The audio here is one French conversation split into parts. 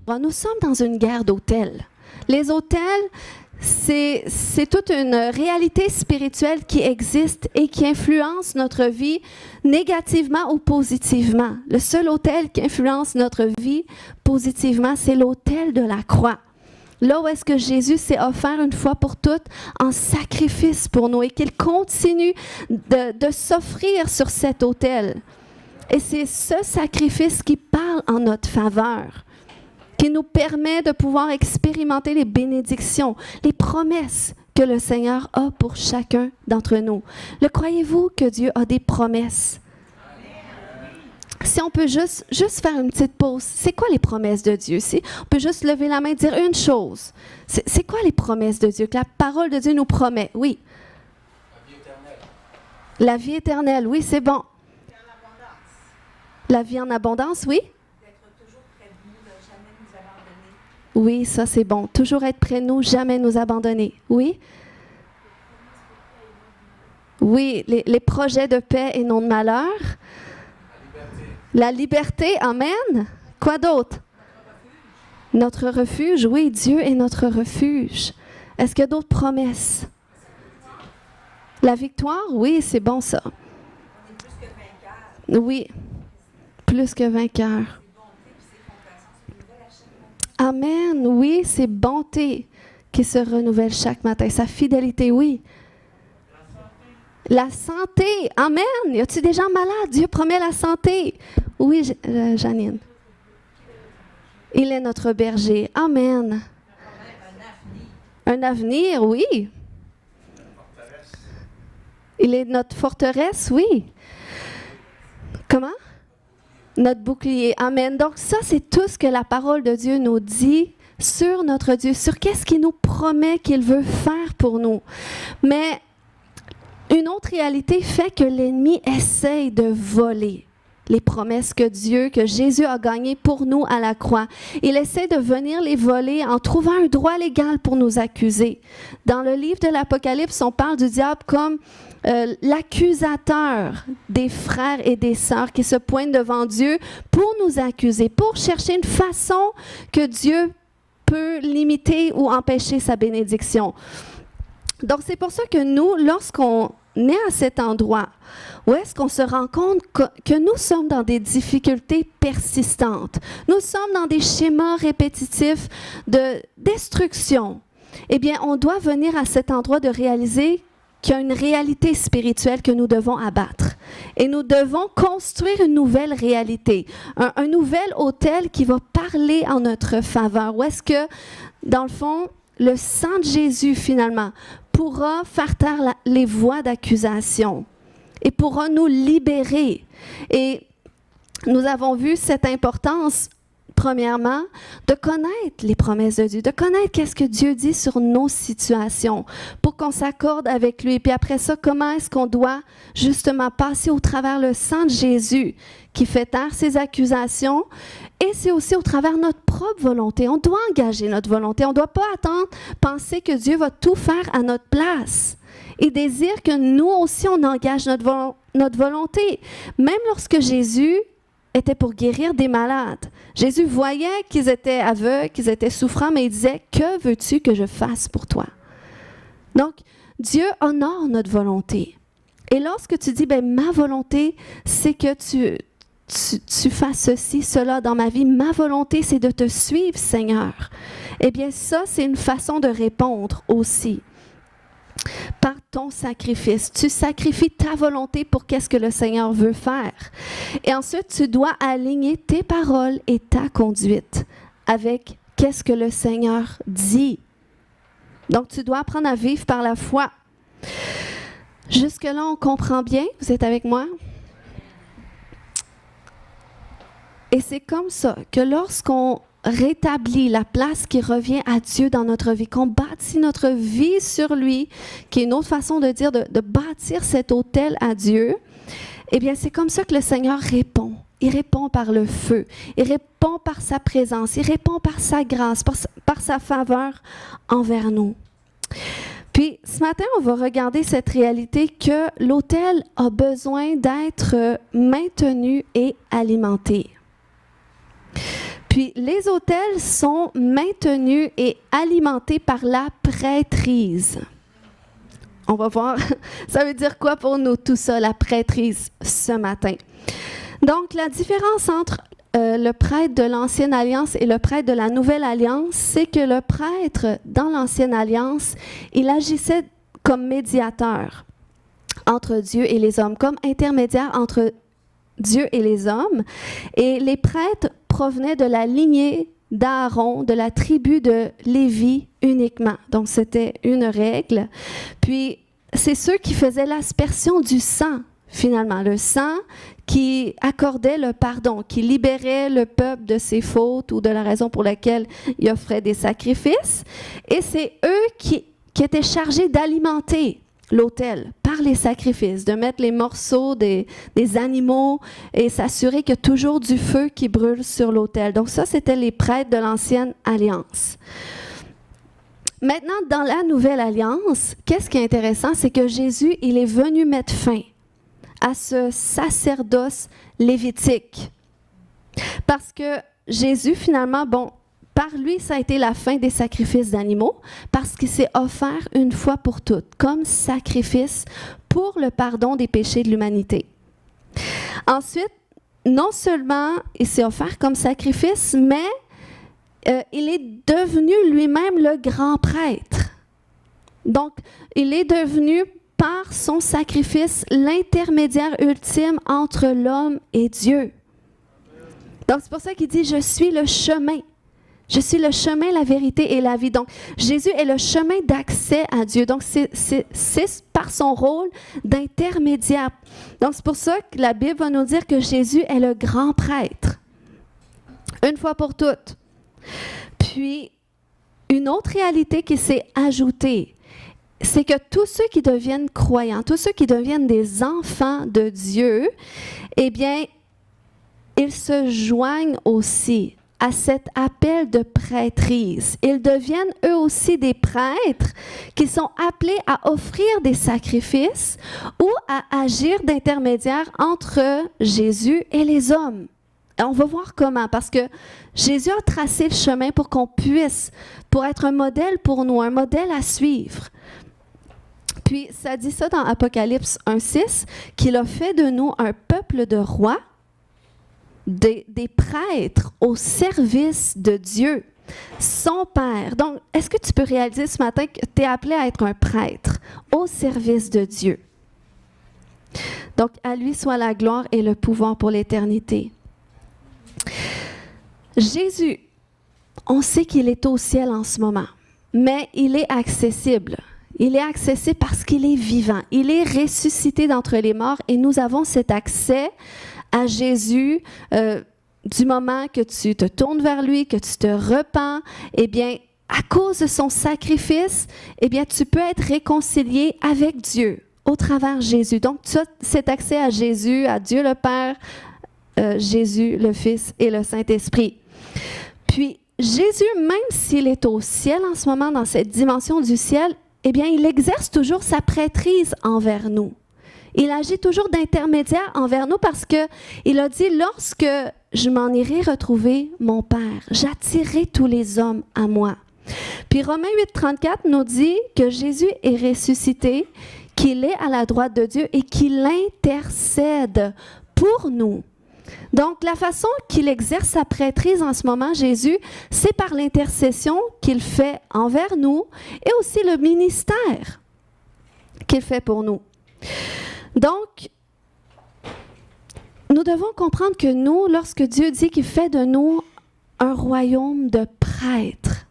Nous sommes dans une guerre d'hôtels. Les hôtels, c'est toute une réalité spirituelle qui existe et qui influence notre vie négativement ou positivement. Le seul hôtel qui influence notre vie positivement, c'est l'hôtel de la croix. Là où est-ce que Jésus s'est offert une fois pour toutes en sacrifice pour nous et qu'il continue de s'offrir sur cet autel. Et c'est ce sacrifice qui parle en notre faveur, qui nous permet de pouvoir expérimenter les bénédictions, les promesses que le Seigneur a pour chacun d'entre nous. Le croyez-vous que Dieu a des promesses? Si on peut juste faire une petite pause, c'est quoi les promesses de Dieu? Si on peut juste lever la main et dire une chose. C'est quoi les promesses de Dieu? Que la parole de Dieu nous promet? Oui. La vie éternelle. La vie éternelle, oui, c'est bon. La vie en abondance, oui. D'être toujours près de nous, de jamais nous abandonner. Oui, ça c'est bon. Toujours être près de nous, jamais nous abandonner. Oui. Oui, les projets de paix et non de malheur. La liberté, amen. Quoi d'autre? Notre refuge, oui, Dieu est notre refuge. Est-ce qu'il y a d'autres promesses? La victoire, oui, c'est bon ça. On est plus que vainqueurs. Oui, plus que vainqueur. Amen, oui, c'est bonté qui se renouvelle chaque matin. Sa fidélité, oui. La santé, amen. Y a-t-il des gens malades? Dieu promet la santé. Oui, Janine. Il est notre berger. Amen. Un avenir, oui. Il est notre forteresse, oui. Comment? Notre bouclier. Amen. Donc ça, c'est tout ce que la parole de Dieu nous dit sur notre Dieu, sur qu'est-ce qu'il nous promet qu'il veut faire pour nous. Mais une autre réalité fait que l'ennemi essaye de voler les promesses que Jésus a gagnées pour nous à la croix. Il essaie de venir les voler en trouvant un droit légal pour nous accuser. Dans le livre de l'Apocalypse, on parle du diable comme l'accusateur des frères et des sœurs qui se pointent devant Dieu pour nous accuser, pour chercher une façon que Dieu peut limiter ou empêcher sa bénédiction. Donc, c'est pour ça que nous, lorsqu'on est à cet endroit où est-ce qu'on se rend compte que nous sommes dans des difficultés persistantes, nous sommes dans des schémas répétitifs de destruction, eh bien, on doit venir à cet endroit de réaliser qu'il y a une réalité spirituelle que nous devons abattre. Et nous devons construire une nouvelle réalité, un nouvel autel qui va parler en notre faveur. Où est-ce que, dans le fond, le sang de Jésus, finalement, pourra faire taire les voix d'accusation et pourra nous libérer. Et nous avons vu cette importance, premièrement, de connaître les promesses de Dieu, de connaître qu'est-ce que Dieu dit sur nos situations pour qu'on s'accorde avec lui. Et puis après ça, comment est-ce qu'on doit justement passer au travers le sang de Jésus qui fait taire ces accusations. Et c'est aussi au travers de notre propre volonté. On doit engager notre volonté. On ne doit pas attendre, penser que Dieu va tout faire à notre place. Il désire que nous aussi, on engage notre volonté. Même lorsque Jésus était pour guérir des malades. Jésus voyait qu'ils étaient aveugles, qu'ils étaient souffrants, mais il disait, « Que veux-tu que je fasse pour toi? » Donc, Dieu honore notre volonté. Et lorsque tu dis, « Ma volonté, c'est que tu fasses ceci, cela dans ma vie. Ma volonté, c'est de te suivre, Seigneur. » Eh bien, ça, c'est une façon de répondre aussi. Par ton sacrifice. Tu sacrifies ta volonté pour qu'est-ce que le Seigneur veut faire. Et ensuite, tu dois aligner tes paroles et ta conduite avec qu'est-ce que le Seigneur dit. Donc, tu dois apprendre à vivre par la foi. Jusque-là, on comprend bien? Vous êtes avec moi? Et c'est comme ça que lorsqu'on rétablit la place qui revient à Dieu dans notre vie, qu'on bâtit notre vie sur lui, qui est une autre façon de dire de bâtir cet autel à Dieu, eh bien, c'est comme ça que le Seigneur répond. Il répond par le feu, il répond par sa présence, il répond par sa grâce, par sa faveur envers nous. Puis, ce matin, on va regarder cette réalité que l'autel a besoin d'être maintenu et alimenté. Puis, Puis les autels sont maintenus et alimentés par la prêtrise. On va voir, ça veut dire quoi pour nous tout ça, la prêtrise, ce matin. Donc, la différence entre le prêtre de l'Ancienne Alliance et le prêtre de la Nouvelle Alliance, c'est que le prêtre dans l'Ancienne Alliance, il agissait comme médiateur entre Dieu et les hommes, comme intermédiaire entre Dieu et les hommes. Et les prêtres provenaient de la lignée d'Aaron, de la tribu de Lévi uniquement. Donc, c'était une règle. Puis, c'est ceux qui faisaient l'aspersion du sang, finalement. Le sang qui accordait le pardon, qui libérait le peuple de ses fautes ou de la raison pour laquelle il offrait des sacrifices. Et c'est eux qui étaient chargés d'alimenter l'autel par les sacrifices, de mettre les morceaux des animaux et s'assurer qu'il y a toujours du feu qui brûle sur l'autel. Donc ça, c'était les prêtres de l'Ancienne Alliance. Maintenant, dans la Nouvelle Alliance, qu'est-ce qui est intéressant, c'est que Jésus, il est venu mettre fin à ce sacerdoce lévitique. Parce que Jésus, finalement, par lui, ça a été la fin des sacrifices d'animaux, parce qu'il s'est offert une fois pour toutes, comme sacrifice pour le pardon des péchés de l'humanité. Ensuite, non seulement il s'est offert comme sacrifice, mais il est devenu lui-même le grand prêtre. Donc, il est devenu par son sacrifice l'intermédiaire ultime entre l'homme et Dieu. Donc, c'est pour ça qu'il dit « Je suis le chemin ». Je suis le chemin, la vérité et la vie. Donc, Jésus est le chemin d'accès à Dieu. Donc, c'est par son rôle d'intermédiaire. Donc, c'est pour ça que la Bible va nous dire que Jésus est le grand prêtre. Une fois pour toutes. Puis, une autre réalité qui s'est ajoutée, c'est que tous ceux qui deviennent croyants, tous ceux qui deviennent des enfants de Dieu, eh bien, ils se joignent aussi à cet appel de prêtrise. Ils deviennent eux aussi des prêtres qui sont appelés à offrir des sacrifices ou à agir d'intermédiaire entre Jésus et les hommes. Et on va voir comment, parce que Jésus a tracé le chemin pour qu'on puisse, pour être un modèle pour nous, un modèle à suivre. Puis, ça dit ça dans Apocalypse 1,6, qu'il a fait de nous un peuple de rois, des prêtres au service de Dieu, son Père. Donc, est-ce que tu peux réaliser ce matin que tu es appelé à être un prêtre au service de Dieu? Donc, à lui soit la gloire et le pouvoir pour l'éternité. Jésus, on sait qu'il est au ciel en ce moment, mais il est accessible. Il est accessible parce qu'il est vivant. Il est ressuscité d'entre les morts et nous avons cet accès à Jésus du moment que tu te tournes vers lui, que tu te repens. Eh bien, à cause de son sacrifice, eh bien, tu peux être réconcilié avec Dieu au travers de Jésus. Donc, tu as cet accès à Jésus, à Dieu le Père, Jésus le Fils et le Saint-Esprit. Puis, Jésus, même s'il est au ciel en ce moment, dans cette dimension du ciel, eh bien, il exerce toujours sa prêtrise envers nous. Il agit toujours d'intermédiaire envers nous parce qu'il a dit « Lorsque je m'en irai retrouver mon Père, j'attirerai tous les hommes à moi. » Puis Romains 8,34 nous dit que Jésus est ressuscité, qu'il est à la droite de Dieu et qu'il intercède pour nous. Donc, la façon qu'il exerce sa prêtrise en ce moment, Jésus, c'est par l'intercession qu'il fait envers nous et aussi le ministère qu'il fait pour nous. Donc, nous devons comprendre que nous, lorsque Dieu dit qu'il fait de nous un royaume de prêtres,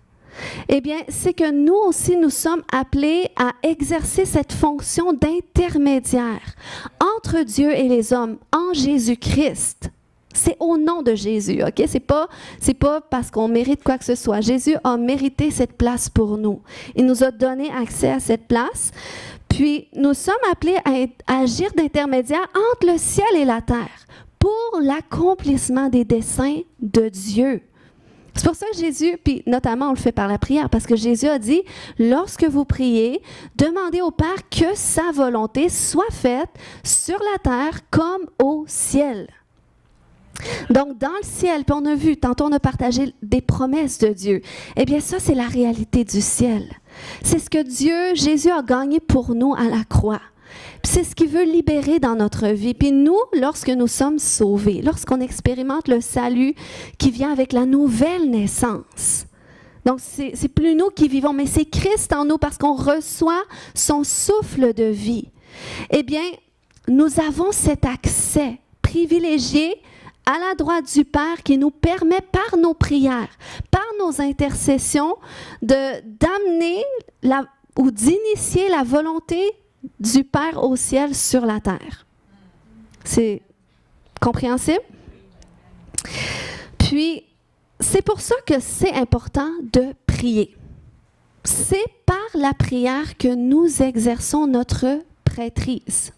eh bien, c'est que nous aussi, nous sommes appelés à exercer cette fonction d'intermédiaire entre Dieu et les hommes en Jésus-Christ. C'est au nom de Jésus, OK? C'est pas parce qu'on mérite quoi que ce soit. Jésus a mérité cette place pour nous. Il nous a donné accès à cette place. Puis, nous sommes appelés à agir d'intermédiaire entre le ciel et la terre pour l'accomplissement des desseins de Dieu. C'est pour ça que Jésus, puis notamment on le fait par la prière, parce que Jésus a dit, lorsque vous priez, demandez au Père que sa volonté soit faite sur la terre comme au ciel. Donc, dans le ciel, puis on a vu, tantôt on a partagé des promesses de Dieu. Eh bien, ça, c'est la réalité du ciel. C'est ce que Jésus a gagné pour nous à la croix. Puis c'est ce qu'il veut libérer dans notre vie. Puis nous, lorsque nous sommes sauvés, lorsqu'on expérimente le salut qui vient avec la nouvelle naissance. Donc, c'est plus nous qui vivons, mais c'est Christ en nous parce qu'on reçoit son souffle de vie. Eh bien, nous avons cet accès privilégié à la droite du Père qui nous permet par nos prières, par nos intercessions, d'amener ou d'initier la volonté du Père au ciel sur la terre. C'est compréhensible? Puis, c'est pour ça que c'est important de prier. C'est par la prière que nous exerçons notre prêtrise.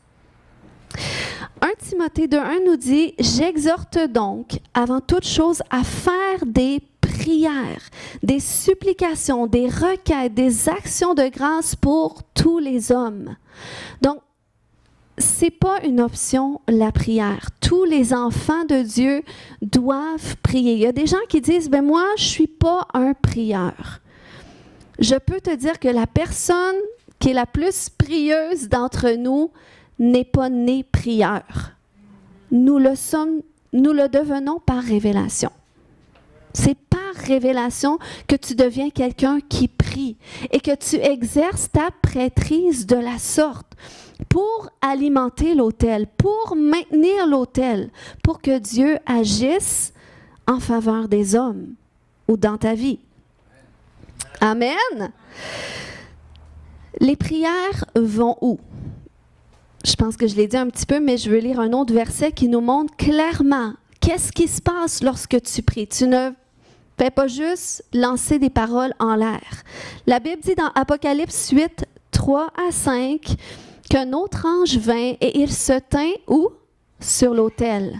1 Timothée 2:1 nous dit « J'exhorte donc, avant toute chose, à faire des prières, des supplications, des requêtes, des actions de grâce pour tous les hommes. » Donc, ce n'est pas une option, la prière. Tous les enfants de Dieu doivent prier. Il y a des gens qui disent « Ben moi, je ne suis pas un prieur. » Je peux te dire que la personne qui est la plus prieuse d'entre nous n'est pas née prieur. Nous le devenons par révélation. C'est par révélation que tu deviens quelqu'un qui prie et que tu exerces ta prêtrise de la sorte pour alimenter l'autel, pour maintenir l'autel, pour que Dieu agisse en faveur des hommes ou dans ta vie. Amen. Les prières vont où? Je pense que je l'ai dit un petit peu, mais je veux lire un autre verset qui nous montre clairement qu'est-ce qui se passe lorsque tu pries. Tu ne fais pas juste lancer des paroles en l'air. La Bible dit dans Apocalypse 8, 3-5, qu'un autre ange vint et il se tint où? Sur l'autel.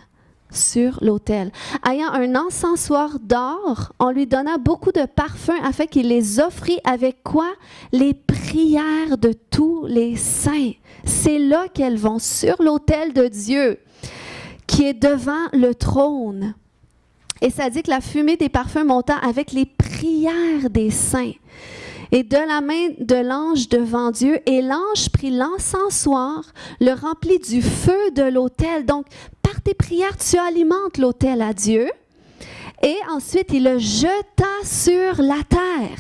Sur l'autel. Ayant un encensoir d'or, on lui donna beaucoup de parfums afin qu'il les offrit avec quoi? Les prières de tous les saints. C'est là qu'elles vont, sur l'autel de Dieu, qui est devant le trône. Et ça dit que la fumée des parfums monta avec les prières des saints. Et de la main de l'ange devant Dieu, et l'ange prit l'encensoir, le remplit du feu de l'autel. Donc, par tes prières, tu alimentes l'autel à Dieu. Et ensuite, il le jeta sur la terre.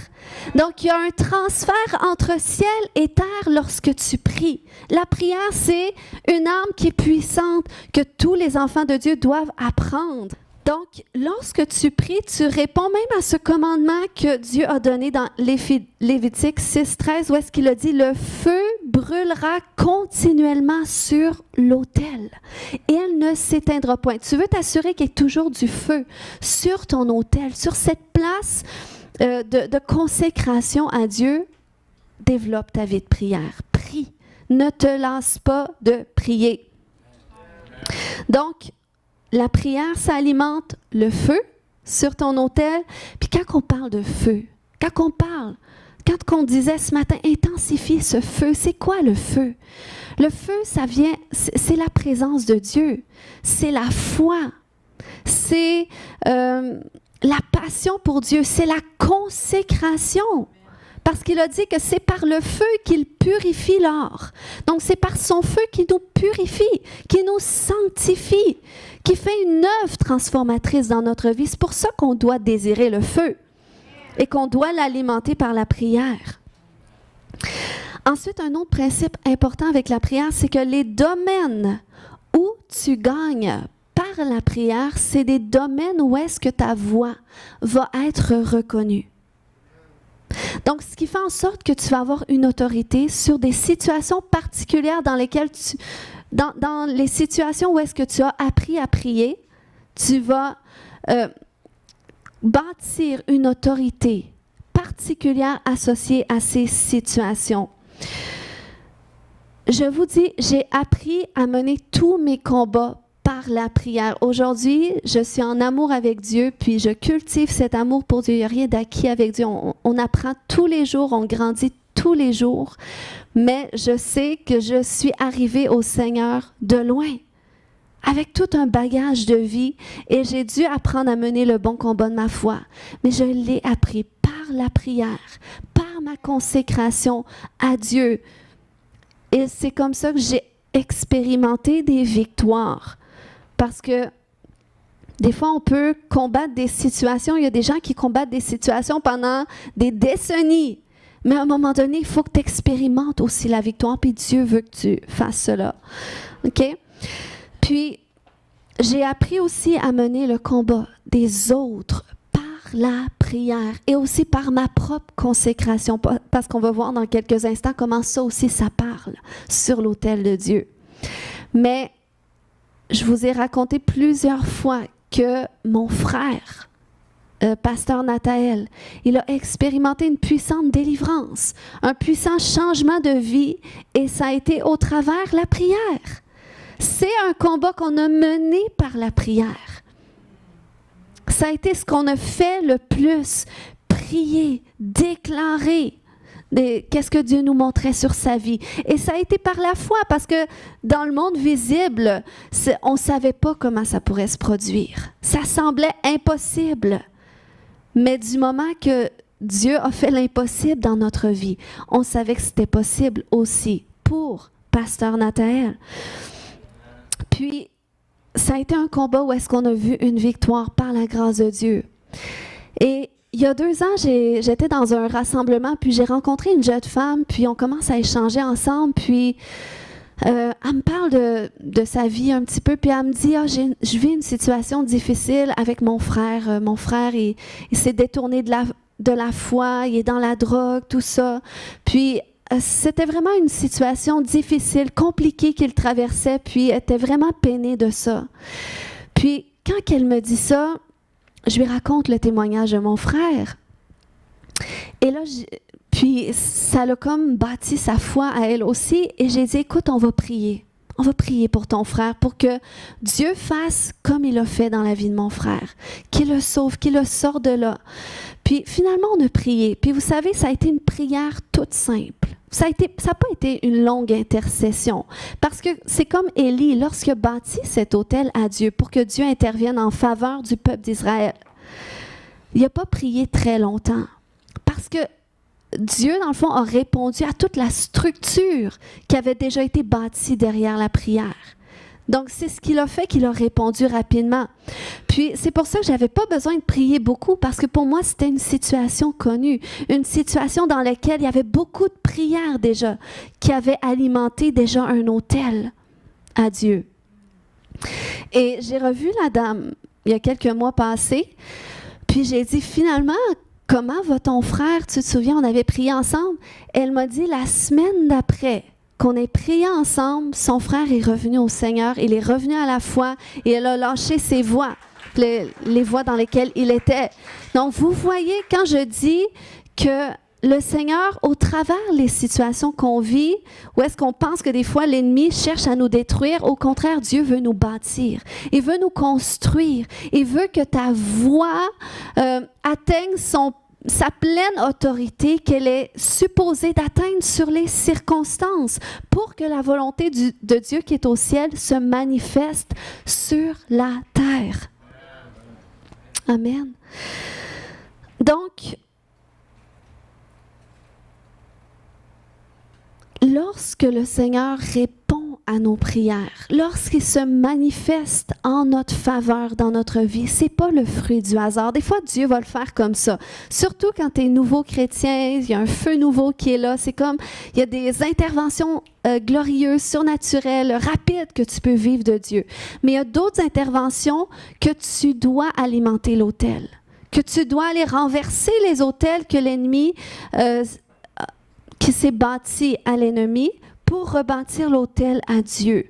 Donc, il y a un transfert entre ciel et terre lorsque tu pries. La prière, c'est une arme qui est puissante, que tous les enfants de Dieu doivent apprendre. Donc, lorsque tu pries, tu réponds même à ce commandement que Dieu a donné dans Lévitique 6:13, où est-ce qu'il a dit « Le feu brûlera continuellement sur l'autel. Il ne s'éteindra point. » Tu veux t'assurer qu'il y ait toujours du feu sur ton autel, sur cette place de consécration à Dieu. Développe ta vie de prière. Prie. Ne te lasse pas de prier. Donc, la prière, ça alimente le feu sur ton autel. Puis quand on parle de feu, quand on disait ce matin, intensifie ce feu, c'est quoi le feu? Le feu, ça vient, c'est la présence de Dieu. C'est la foi. C'est la passion pour Dieu. C'est la consécration. Parce qu'il a dit que c'est par le feu qu'il purifie l'or. Donc, c'est par son feu qui nous purifie, qui nous sanctifie, qui fait une œuvre transformatrice dans notre vie. C'est pour ça qu'on doit désirer le feu et qu'on doit l'alimenter par la prière. Ensuite, un autre principe important avec la prière, c'est que les domaines où tu gagnes par la prière, c'est des domaines où est-ce que ta voix va être reconnue. Donc, ce qui fait en sorte que tu vas avoir une autorité sur des situations particulières dans lesquelles dans les situations où est-ce que tu as appris à prier, tu vas bâtir une autorité particulière associée à ces situations. Je vous dis, j'ai appris à mener tous mes combats par la prière. Aujourd'hui, je suis en amour avec Dieu, puis je cultive cet amour pour Dieu. Il n'y a rien d'acquis avec Dieu. On apprend tous les jours, on grandit tous les jours, mais je sais que je suis arrivée au Seigneur de loin, avec tout un bagage de vie et j'ai dû apprendre à mener le bon combat de ma foi. Mais je l'ai appris par la prière, par ma consécration à Dieu. Et c'est comme ça que j'ai expérimenté des victoires. Parce que des fois, on peut combattre des situations. Il y a des gens qui combattent des situations pendant des décennies. Mais à un moment donné, il faut que tu expérimentes aussi la victoire, puis Dieu veut que tu fasses cela. OK? Puis, j'ai appris aussi à mener le combat des autres par la prière et aussi par ma propre consécration, parce qu'on va voir dans quelques instants comment ça aussi, ça parle sur l'autel de Dieu. Mais je vous ai raconté plusieurs fois que mon frère, pasteur Nathaël, il a expérimenté une puissante délivrance, un puissant changement de vie, et ça a été au travers la prière. C'est un combat qu'on a mené par la prière. Ça a été ce qu'on a fait le plus, prier, déclarer qu'est-ce que Dieu nous montrait sur sa vie. Et ça a été par la foi, parce que dans le monde visible, on ne savait pas comment ça pourrait se produire. Ça semblait impossible. Mais du moment que Dieu a fait l'impossible dans notre vie, on savait que c'était possible aussi pour pasteur Nathaël. Puis, ça a été un combat où est-ce qu'on a vu une victoire par la grâce de Dieu. Et il y a 2 ans, j'étais dans un rassemblement, puis j'ai rencontré une jeune femme, puis on commence à échanger ensemble, puis elle me parle de sa vie un petit peu, puis elle me dit « je vis une situation difficile avec mon frère. Mon frère, il s'est détourné de la foi, il est dans la drogue, tout ça. » Puis c'était vraiment une situation difficile, compliquée qu'il traversait, puis elle était vraiment peinée de ça. Puis quand elle me dit ça, je lui raconte le témoignage de mon frère. Et là, puis ça l'a comme bâti sa foi à elle aussi. Et j'ai dit, écoute, on va prier. On va prier pour ton frère, pour que Dieu fasse comme il a fait dans la vie de mon frère, qu'il le sauve, qu'il le sorte de là. Puis finalement, on a prié. Puis vous savez, ça a été une prière toute simple. Ça n'a pas été une longue intercession, parce que c'est comme Élie, lorsqu'il a bâti cet autel à Dieu pour que Dieu intervienne en faveur du peuple d'Israël. Il n'a pas prié très longtemps, parce que Dieu, dans le fond, a répondu à toute la structure qui avait déjà été bâtie derrière la prière. Donc, c'est ce qu'il a fait, qu'il a répondu rapidement. Puis, c'est pour ça que je n'avais pas besoin de prier beaucoup, parce que pour moi, c'était une situation connue, une situation dans laquelle il y avait beaucoup de prières déjà, qui avaient alimenté déjà un autel à Dieu. Et j'ai revu la dame il y a quelques mois passés, puis j'ai dit, finalement, comment va ton frère? Tu te souviens, on avait prié ensemble? Elle m'a dit, la semaine d'après, qu'on ait prié ensemble, son frère est revenu au Seigneur, il est revenu à la foi et elle a lâché ses voies, les voies dans lesquelles il était. Donc, vous voyez, quand je dis que le Seigneur, au travers les situations qu'on vit, où est-ce qu'on pense que des fois l'ennemi cherche à nous détruire, au contraire, Dieu veut nous bâtir, il veut nous construire, il veut que ta voix atteigne sa pleine autorité qu'elle est supposée d'atteindre sur les circonstances pour que la volonté de Dieu qui est au ciel se manifeste sur la terre. Amen. Donc, lorsque le Seigneur répond à nos prières, lorsqu'il se manifeste en notre faveur dans notre vie, c'est pas le fruit du hasard. Des fois, Dieu va le faire comme ça. Surtout quand tu es nouveau chrétien, il y a un feu nouveau qui est là. C'est comme, il y a des interventions glorieuses, surnaturelles, rapides que tu peux vivre de Dieu. Mais il y a d'autres interventions que tu dois alimenter l'autel, que tu dois aller renverser les autels que l'ennemi qui s'est bâti à l'ennemi pour rebâtir l'autel à Dieu.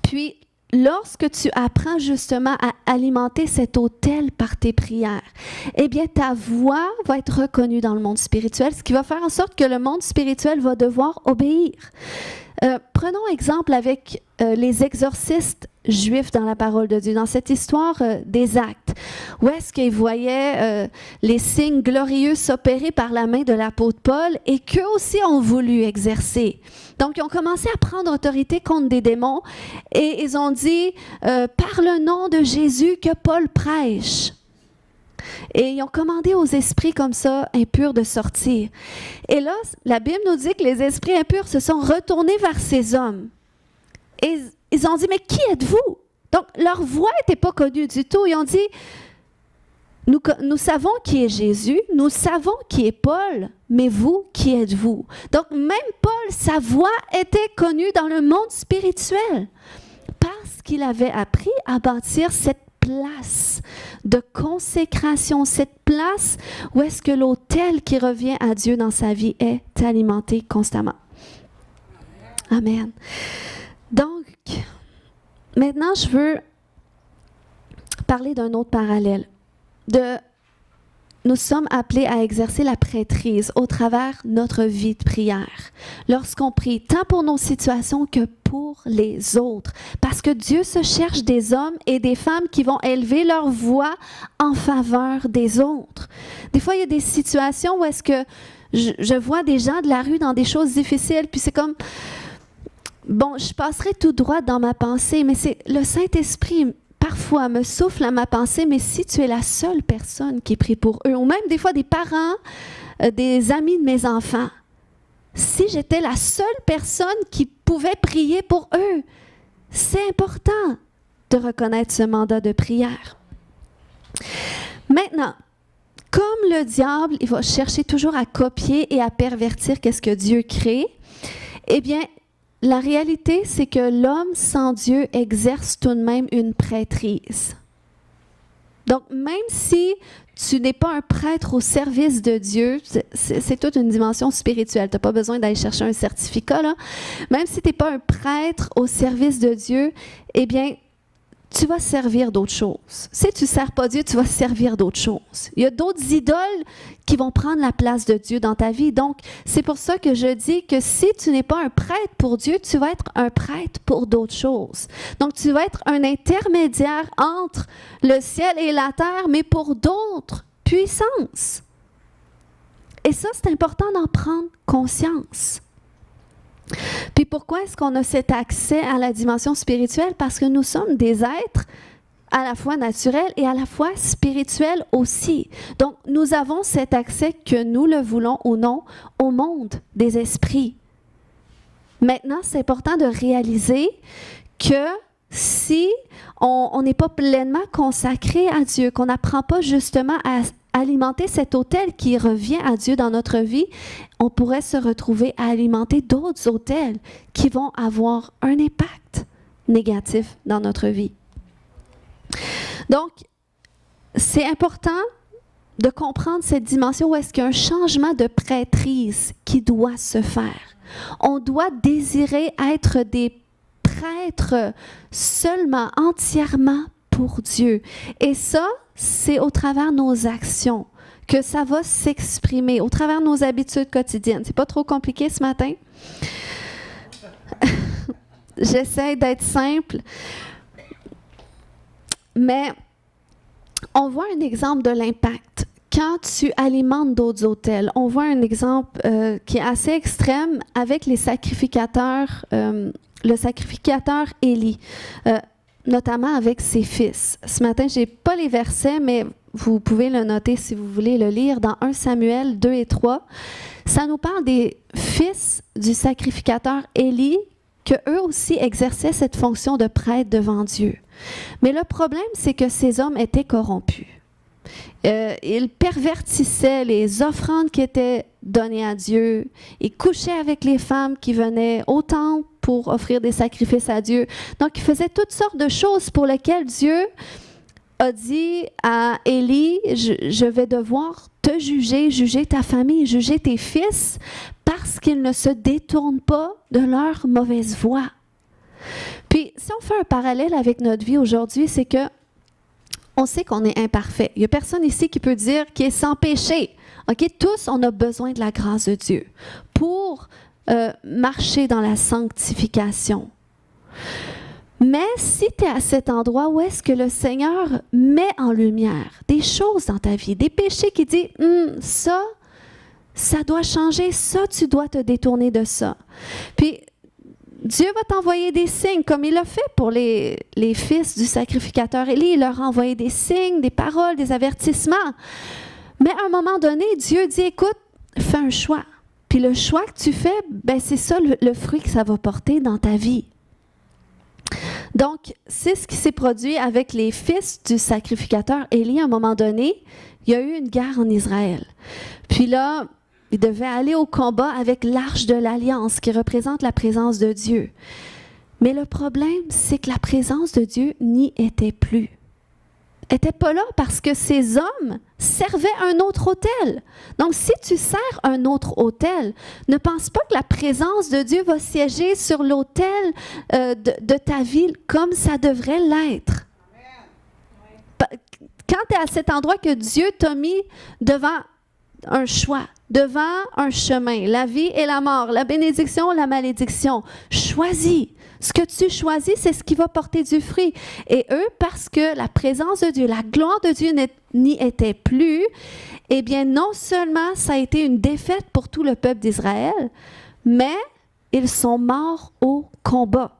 Puis, lorsque tu apprends justement à alimenter cet autel par tes prières, eh bien, ta voix va être reconnue dans le monde spirituel, ce qui va faire en sorte que le monde spirituel va devoir obéir. Prenons exemple avec les exorcistes juifs dans la parole de Dieu, dans cette histoire des Actes, où est-ce qu'ils voyaient les signes glorieux s'opérer par la main de l'apôtre Paul et qu'eux aussi ont voulu exercer. Donc, ils ont commencé à prendre autorité contre des démons et ils ont dit par le nom de Jésus que Paul prêche. Et ils ont commandé aux esprits comme ça, impurs, de sortir. Et là, la Bible nous dit que les esprits impurs se sont retournés vers ces hommes. Et ils ont dit, mais qui êtes-vous? Donc, leur voix n'était pas connue du tout. Ils ont dit, nous savons qui est Jésus, nous savons qui est Paul, mais vous, qui êtes-vous? Donc, même Paul, sa voix était connue dans le monde spirituel parce qu'il avait appris à bâtir cette place de consécration, cette place où est-ce que l'autel qui revient à Dieu dans sa vie est alimenté constamment. Amen. Donc, maintenant, je veux parler d'un autre parallèle. Nous sommes appelés à exercer la prêtrise au travers notre vie de prière. Lorsqu'on prie, tant pour nos situations que pour les autres. Parce que Dieu se cherche des hommes et des femmes qui vont élever leur voix en faveur des autres. Des fois, il y a des situations où est-ce que je vois des gens de la rue dans des choses difficiles, puis c'est comme, bon, je passerai tout droit dans ma pensée, mais c'est le Saint-Esprit parfois me souffle à ma pensée, mais si tu es la seule personne qui prie pour eux, ou même des fois des parents, des amis de mes enfants, si j'étais la seule personne qui pouvait prier pour eux, c'est important de reconnaître ce mandat de prière. Maintenant, comme le diable, il va chercher toujours à copier et à pervertir qu'est-ce que Dieu crée, eh bien, la réalité, c'est que l'homme sans Dieu exerce tout de même une prêtrise. Donc, même si tu n'es pas un prêtre au service de Dieu, c'est toute une dimension spirituelle. Tu n'as pas besoin d'aller chercher un certificat, là. Même si tu n'es pas un prêtre au service de Dieu, eh bien, tu vas servir d'autres choses. Si tu ne sers pas Dieu, tu vas servir d'autres choses. Il y a d'autres idoles qui vont prendre la place de Dieu dans ta vie. Donc, c'est pour ça que je dis que si tu n'es pas un prêtre pour Dieu, tu vas être un prêtre pour d'autres choses. Donc, tu vas être un intermédiaire entre le ciel et la terre, mais pour d'autres puissances. Et ça, c'est important d'en prendre conscience. Puis pourquoi est-ce qu'on a cet accès à la dimension spirituelle? Parce que nous sommes des êtres à la fois naturels et à la fois spirituels aussi. Donc, nous avons cet accès, que nous le voulons ou non, au monde des esprits. Maintenant, c'est important de réaliser que si on n'est pas pleinement consacré à Dieu, qu'on n'apprend pas justement à alimenter cet autel qui revient à Dieu dans notre vie, on pourrait se retrouver à alimenter d'autres autels qui vont avoir un impact négatif dans notre vie. Donc, c'est important de comprendre cette dimension où est-ce qu'il y a un changement de prêtrise qui doit se faire. On doit désirer être des prêtres seulement, entièrement pour Dieu. Et ça, c'est au travers de nos actions que ça va s'exprimer, au travers de nos habitudes quotidiennes. C'est pas trop compliqué ce matin? J'essaie d'être simple. Mais on voit un exemple de l'impact. Quand tu alimentes d'autres autels, on voit un exemple qui est assez extrême avec les sacrificateurs, le sacrificateur Élie, notamment avec ses fils. Ce matin, je n'ai pas les versets, mais vous pouvez le noter si vous voulez le lire dans 1 Samuel 2 et 3. Ça nous parle des fils du sacrificateur Élie, qu'eux aussi exerçaient cette fonction de prêtre devant Dieu. Mais le problème, c'est que ces hommes étaient corrompus. Ils pervertissaient les offrandes qui étaient données à Dieu. Ils couchaient avec les femmes qui venaient au temple pour offrir des sacrifices à Dieu. Donc, ils faisaient toutes sortes de choses pour lesquelles Dieu a dit à Élie, je vais devoir te juger, juger ta famille, juger tes fils, parce qu'ils ne se détournent pas de leur mauvaise voie. Puis, si on fait un parallèle avec notre vie aujourd'hui, c'est que on sait qu'on est imparfait. Il n'y a personne ici qui peut dire qu'il est sans péché. OK? Tous, on a besoin de la grâce de Dieu pour marcher dans la sanctification. Mais si tu es à cet endroit où est-ce que le Seigneur met en lumière des choses dans ta vie, des péchés qui disent ça doit changer, ça, tu dois te détourner de ça. Puis, Dieu va t'envoyer des signes, comme il l'a fait pour les fils du sacrificateur Élie. Il leur a envoyé des signes, des paroles, des avertissements. Mais à un moment donné, Dieu dit, écoute, fais un choix. Puis le choix que tu fais, ben c'est ça le fruit que ça va porter dans ta vie. Donc, c'est ce qui s'est produit avec les fils du sacrificateur Élie. À un moment donné, il y a eu une guerre en Israël. Puis là, il devait aller au combat avec l'arche de l'Alliance qui représente la présence de Dieu. Mais le problème, c'est que la présence de Dieu n'y était plus. Elle n'était pas là parce que ces hommes servaient un autre autel. Donc, si tu sers un autre autel, ne pense pas que la présence de Dieu va siéger sur l'autel de ta vie comme ça devrait l'être. Quand tu es à cet endroit que Dieu t'a mis devant un choix, devant un chemin, la vie et la mort, la bénédiction, la malédiction, choisis. Ce que tu choisis, c'est ce qui va porter du fruit. Et eux, parce que la présence de Dieu, la gloire de Dieu n'y était plus, eh bien, non seulement ça a été une défaite pour tout le peuple d'Israël, mais ils sont morts au combat.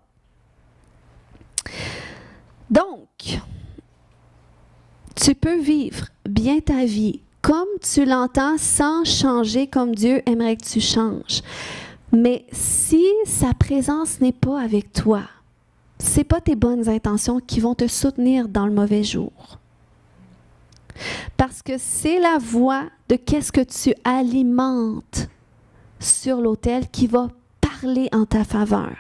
Donc, tu peux vivre bien ta vie comme tu l'entends, sans changer comme Dieu aimerait que tu changes. Mais si sa présence n'est pas avec toi, ce n'est pas tes bonnes intentions qui vont te soutenir dans le mauvais jour. Parce que c'est la voix de qu'est-ce que tu alimentes sur l'autel qui va parler en ta faveur.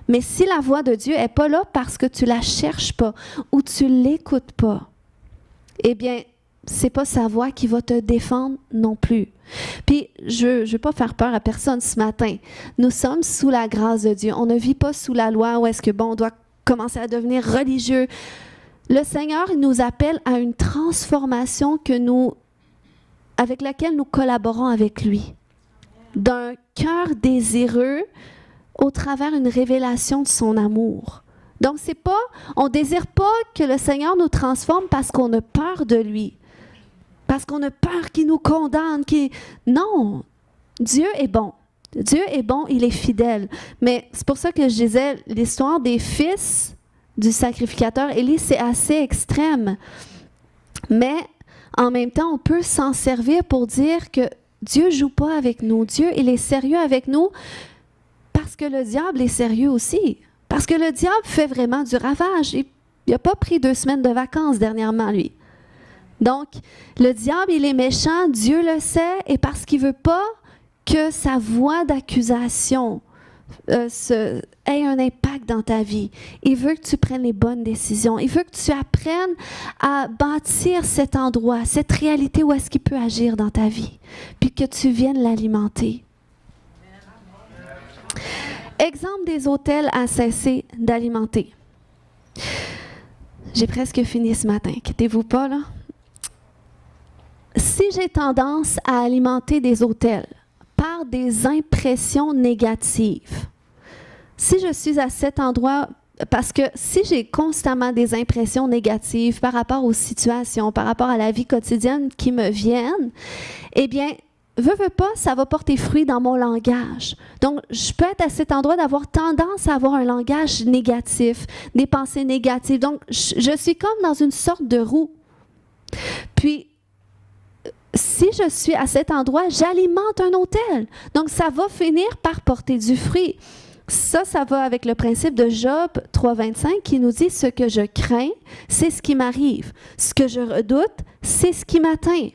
Mais si la voix de Dieu n'est pas là parce que tu ne la cherches pas ou tu ne l'écoutes pas, eh bien, ce n'est pas sa voix qui va te défendre non plus. Puis, je ne veux pas faire peur à personne ce matin. Nous sommes sous la grâce de Dieu. On ne vit pas sous la loi où est-ce que, on doit commencer à devenir religieux. Le Seigneur nous appelle à une transformation avec laquelle nous collaborons avec lui. D'un cœur désireux au travers d'une révélation de son amour. Donc, on ne désire pas que le Seigneur nous transforme parce qu'on a peur de lui. Parce qu'on a peur qu'il nous condamne. Non, Dieu est bon. Dieu est bon, il est fidèle. Mais c'est pour ça que je disais, l'histoire des fils du sacrificateur Élie, c'est assez extrême. Mais en même temps, on peut s'en servir pour dire que Dieu ne joue pas avec nous. Dieu, il est sérieux avec nous parce que le diable est sérieux aussi. Parce que le diable fait vraiment du ravage. Il n'a pas pris 2 semaines de vacances dernièrement, lui. Donc, le diable, il est méchant, Dieu le sait, et parce qu'il ne veut pas que sa voix d'accusation ait un impact dans ta vie. Il veut que tu prennes les bonnes décisions. Il veut que tu apprennes à bâtir cet endroit, cette réalité où est-ce qu'il peut agir dans ta vie, puis que tu viennes l'alimenter. Exemple des autels à cesser d'alimenter. J'ai presque fini ce matin, inquiétez-vous pas, là. Si j'ai tendance à alimenter des autels par des impressions négatives, si je suis à cet endroit, parce que si j'ai constamment des impressions négatives par rapport aux situations, par rapport à la vie quotidienne qui me viennent, eh bien, veux pas, ça va porter fruit dans mon langage. Donc, je peux être à cet endroit d'avoir tendance à avoir un langage négatif, des pensées négatives. Donc, je suis comme dans une sorte de roue. Puis, si je suis à cet endroit, j'alimente un autel. Donc, ça va finir par porter du fruit. Ça va avec le principe de Job 3,25 qui nous dit « Ce que je crains, c'est ce qui m'arrive. Ce que je redoute, c'est ce qui m'atteint. »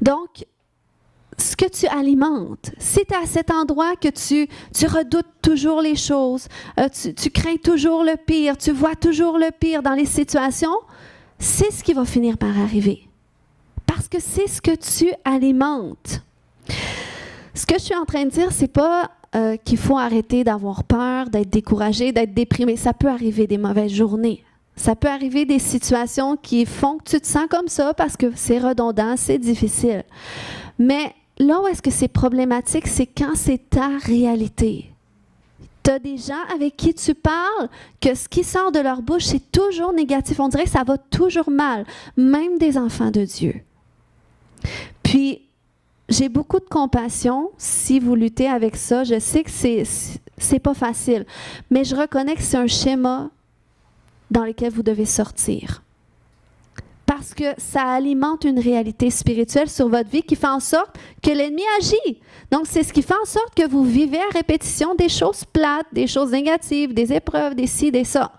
Donc, ce que tu alimentes, si tu es à cet endroit que tu redoutes toujours les choses, tu crains toujours le pire, tu vois toujours le pire dans les situations, c'est ce qui va finir par arriver. Parce que c'est ce que tu alimentes. Ce que je suis en train de dire, c'est pas qu'il faut arrêter d'avoir peur, d'être découragé, d'être déprimé. Ça peut arriver des mauvaises journées. Ça peut arriver des situations qui font que tu te sens comme ça parce que c'est redondant, c'est difficile. Mais là où est-ce que c'est problématique, c'est quand c'est ta réalité. Tu as des gens avec qui tu parles que ce qui sort de leur bouche, c'est toujours négatif. On dirait que ça va toujours mal, même des enfants de Dieu. Puis, j'ai beaucoup de compassion si vous luttez avec ça. Je sais que c'est pas facile, mais je reconnais que c'est un schéma dans lequel vous devez sortir. Parce que ça alimente une réalité spirituelle sur votre vie qui fait en sorte que l'ennemi agit. Donc, c'est ce qui fait en sorte que vous vivez à répétition des choses plates, des choses négatives, des épreuves, des ci, des ça.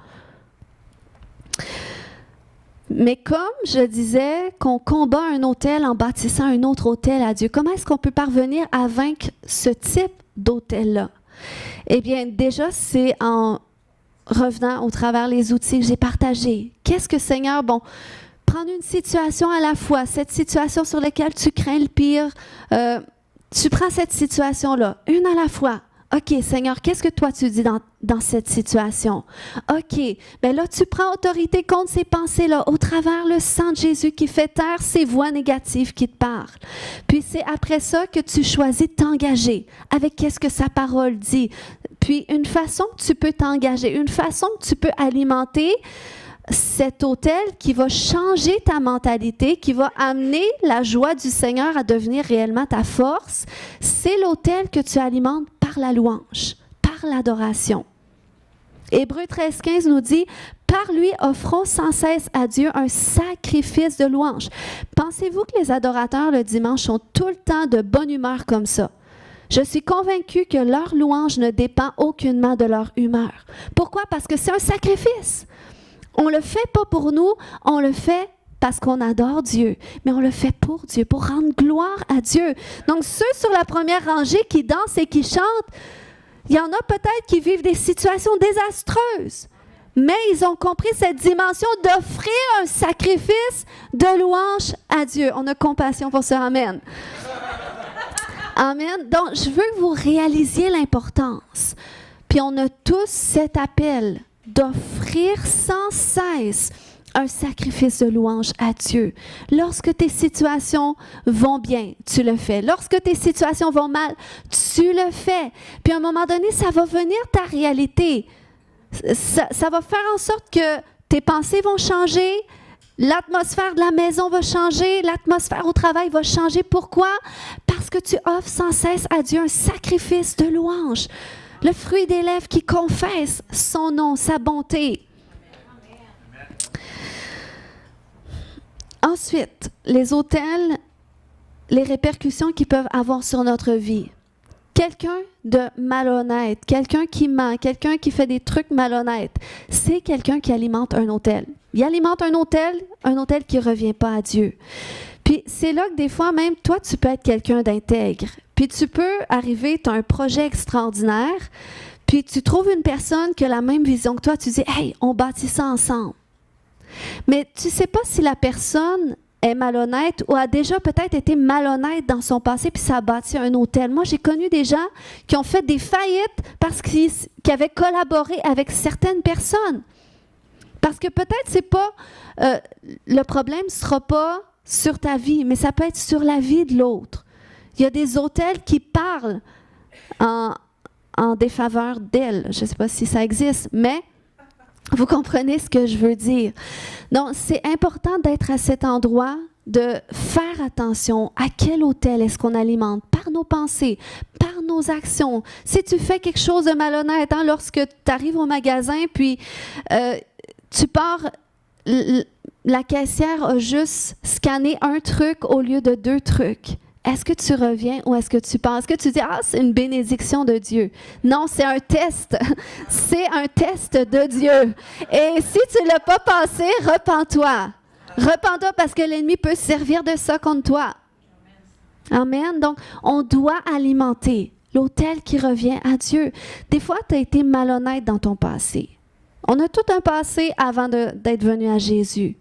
Mais comme je disais qu'on combat un autel en bâtissant un autre autel à Dieu, comment est-ce qu'on peut parvenir à vaincre ce type d'autel-là? Eh bien, déjà, c'est en revenant au travers les outils que j'ai partagés. Qu'est-ce que Seigneur, prendre une situation à la fois, cette situation sur laquelle tu crains le pire, tu prends cette situation-là, une à la fois. OK, Seigneur, qu'est-ce que toi tu dis dans cette situation? OK, bien là, tu prends autorité contre ces pensées-là au travers le sang de Jésus qui fait taire ces voix négatives qui te parlent. Puis c'est après ça que tu choisis de t'engager avec qu'est-ce que sa parole dit. Puis une façon que tu peux t'engager, une façon que tu peux alimenter cet autel qui va changer ta mentalité, qui va amener la joie du Seigneur à devenir réellement ta force, c'est l'autel que tu alimentes par la louange, par l'adoration. Hébreux 13,15 nous dit « Par lui, offrons sans cesse à Dieu un sacrifice de louange. » Pensez-vous que les adorateurs le dimanche sont tout le temps de bonne humeur comme ça? Je suis convaincue que leur louange ne dépend aucunement de leur humeur. Pourquoi? Parce que c'est un sacrifice. On ne le fait pas pour nous, on le fait parce qu'on adore Dieu, mais on le fait pour Dieu, pour rendre gloire à Dieu. Donc, ceux sur la première rangée qui dansent et qui chantent, il y en a peut-être qui vivent des situations désastreuses, mais ils ont compris cette dimension d'offrir un sacrifice de louange à Dieu. On a compassion pour ça. Amen. Amen. Donc, je veux que vous réalisiez l'importance. Puis, on a tous cet appel d'offrir sans cesse un sacrifice de louange à Dieu. Lorsque tes situations vont bien, tu le fais. Lorsque tes situations vont mal, tu le fais. Puis à un moment donné, ça va venir ta réalité. Ça va faire en sorte que tes pensées vont changer, l'atmosphère de la maison va changer, l'atmosphère au travail va changer. Pourquoi? Parce que tu offres sans cesse à Dieu un sacrifice de louange. Le fruit des lèvres qui confesse son nom, sa bonté. Ensuite, les autels, les répercussions qu'ils peuvent avoir sur notre vie. Quelqu'un de malhonnête, quelqu'un qui ment, quelqu'un qui fait des trucs malhonnêtes, c'est quelqu'un qui alimente un autel. Il alimente un autel qui ne revient pas à Dieu. Puis c'est là que des fois, même toi, tu peux être quelqu'un d'intègre. Puis tu peux arriver, tu as un projet extraordinaire, puis tu trouves une personne qui a la même vision que toi, tu dis « Hey, on bâtit ça ensemble ». Mais tu ne sais pas si la personne est malhonnête ou a déjà peut-être été malhonnête dans son passé, puis ça a bâti un autel. Moi, j'ai connu des gens qui ont fait des faillites parce qu'ils avaient collaboré avec certaines personnes. Parce que peut-être c'est pas, le problème ne sera pas sur ta vie, mais ça peut être sur la vie de l'autre. Il y a des autels qui parlent en défaveur d'elle. Je ne sais pas si ça existe, mais vous comprenez ce que je veux dire. Donc, c'est important d'être à cet endroit, de faire attention à quel autel est-ce qu'on alimente par nos pensées, par nos actions. Si tu fais quelque chose de malhonnête, lorsque tu arrives au magasin, puis tu pars, la caissière a juste scanné un truc au lieu de 2 trucs. Est-ce que tu reviens ou est-ce que tu penses? Est-ce que tu dis, c'est une bénédiction de Dieu? Non, c'est un test. C'est un test de Dieu. Et si tu ne l'as pas passé, repens-toi. Repens-toi parce que l'ennemi peut se servir de ça contre toi. Amen. Donc, on doit alimenter l'autel qui revient à Dieu. Des fois, tu as été malhonnête dans ton passé. On a tout un passé avant d'être venu à Jésus.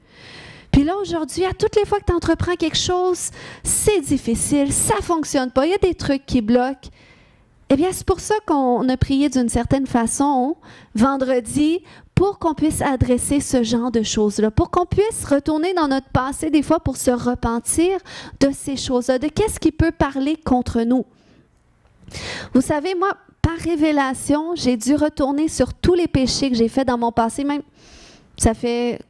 Puis là, aujourd'hui, à toutes les fois que tu entreprends quelque chose, c'est difficile, ça ne fonctionne pas, il y a des trucs qui bloquent. Eh bien, c'est pour ça qu'on a prié d'une certaine façon vendredi pour qu'on puisse adresser ce genre de choses-là, pour qu'on puisse retourner dans notre passé des fois pour se repentir de ces choses-là, de qu'est-ce qui peut parler contre nous. Vous savez, moi, par révélation, j'ai dû retourner sur tous les péchés que j'ai faits dans mon passé, même ça fait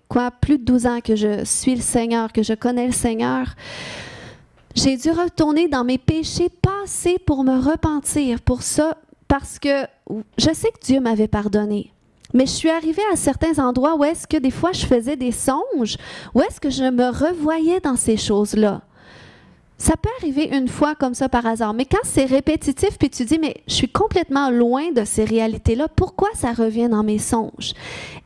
plus de 12 ans que je suis le Seigneur, que je connais le Seigneur. J'ai dû retourner dans mes péchés passés pour me repentir pour ça, parce que je sais que Dieu m'avait pardonné. Mais je suis arrivée à certains endroits où est-ce que des fois je faisais des songes, où est-ce que je me revoyais dans ces choses-là. Ça peut arriver une fois comme ça par hasard, mais quand c'est répétitif, puis tu dis, mais je suis complètement loin de ces réalités-là, pourquoi ça revient dans mes songes?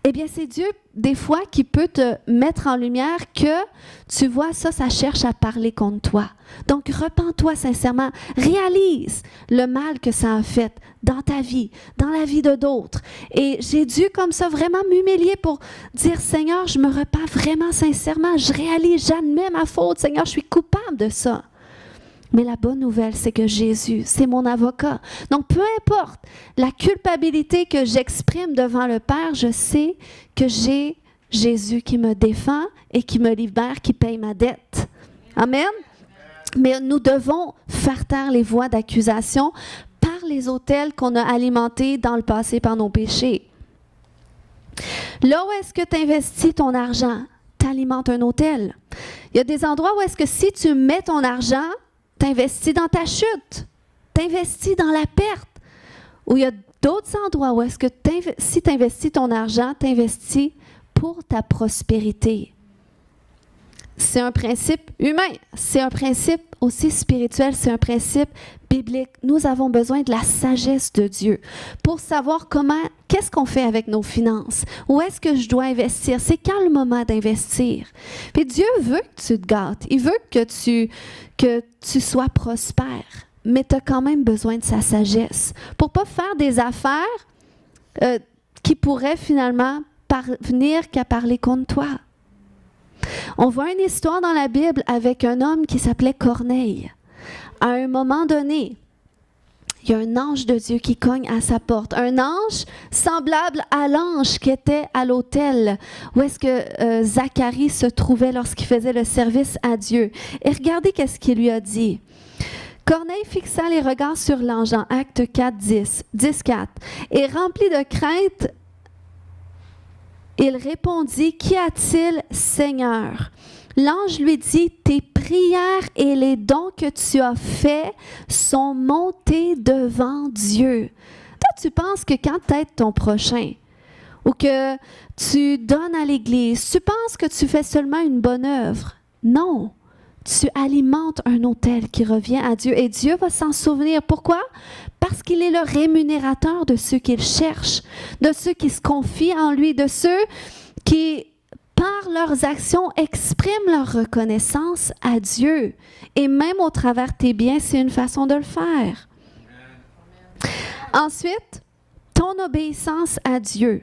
Eh bien, c'est Dieu, des fois, qui peut te mettre en lumière que, tu vois, ça cherche à parler contre toi. Donc, repens-toi sincèrement, réalise le mal que ça a fait dans ta vie, dans la vie de d'autres. Et j'ai dû, comme ça, vraiment m'humilier pour dire, Seigneur, je me repens vraiment sincèrement, je réalise, j'admets ma faute, Seigneur, je suis coupable de ça. Mais la bonne nouvelle, c'est que Jésus, c'est mon avocat. Donc, peu importe la culpabilité que j'exprime devant le Père, je sais que j'ai Jésus qui me défend et qui me libère, qui paye ma dette. Amen. Mais nous devons faire taire les voix d'accusation par les autels qu'on a alimentés dans le passé par nos péchés. Là où est-ce que tu investis ton argent, tu alimentes un autel. Il y a des endroits où est-ce que si tu mets ton argent, tu investis dans ta chute, tu investis dans la perte. Ou il y a d'autres endroits où est-ce que si tu investis ton argent, tu investis pour ta prospérité. C'est un principe humain, c'est un principe aussi spirituel, c'est un principe biblique. Nous avons besoin de la sagesse de Dieu pour savoir qu'est-ce qu'on fait avec nos finances, où est-ce que je dois investir, c'est quand le moment d'investir. Puis Dieu veut que tu te gâtes, il veut que tu sois prospère, mais tu as quand même besoin de sa sagesse pour ne pas faire des affaires qui pourraient finalement venir qu'à parler contre toi. On voit une histoire dans la Bible avec un homme qui s'appelait Corneille. À un moment donné, il y a un ange de Dieu qui cogne à sa porte. Un ange semblable à l'ange qui était à l'autel où est-ce que Zacharie se trouvait lorsqu'il faisait le service à Dieu. Et regardez qu'est-ce qu'il lui a dit. Corneille fixa les regards sur l'ange en Acte 4, 10-4. Et rempli de crainte, il répondit, « Qu'y a-t-il, Seigneur? » L'ange lui dit, « Tes prières et les dons que tu as faits sont montés devant Dieu. » Toi, tu penses que quand tu aides ton prochain ou que tu donnes à l'Église, tu penses que tu fais seulement une bonne œuvre. Non, tu alimentes un autel qui revient à Dieu et Dieu va s'en souvenir. Pourquoi? Parce qu'il est le rémunérateur de ceux qu'il cherche, de ceux qui se confient en lui, de ceux qui, par leurs actions, expriment leur reconnaissance à Dieu. Et même au travers tes biens, c'est une façon de le faire. Ensuite, ton obéissance à Dieu,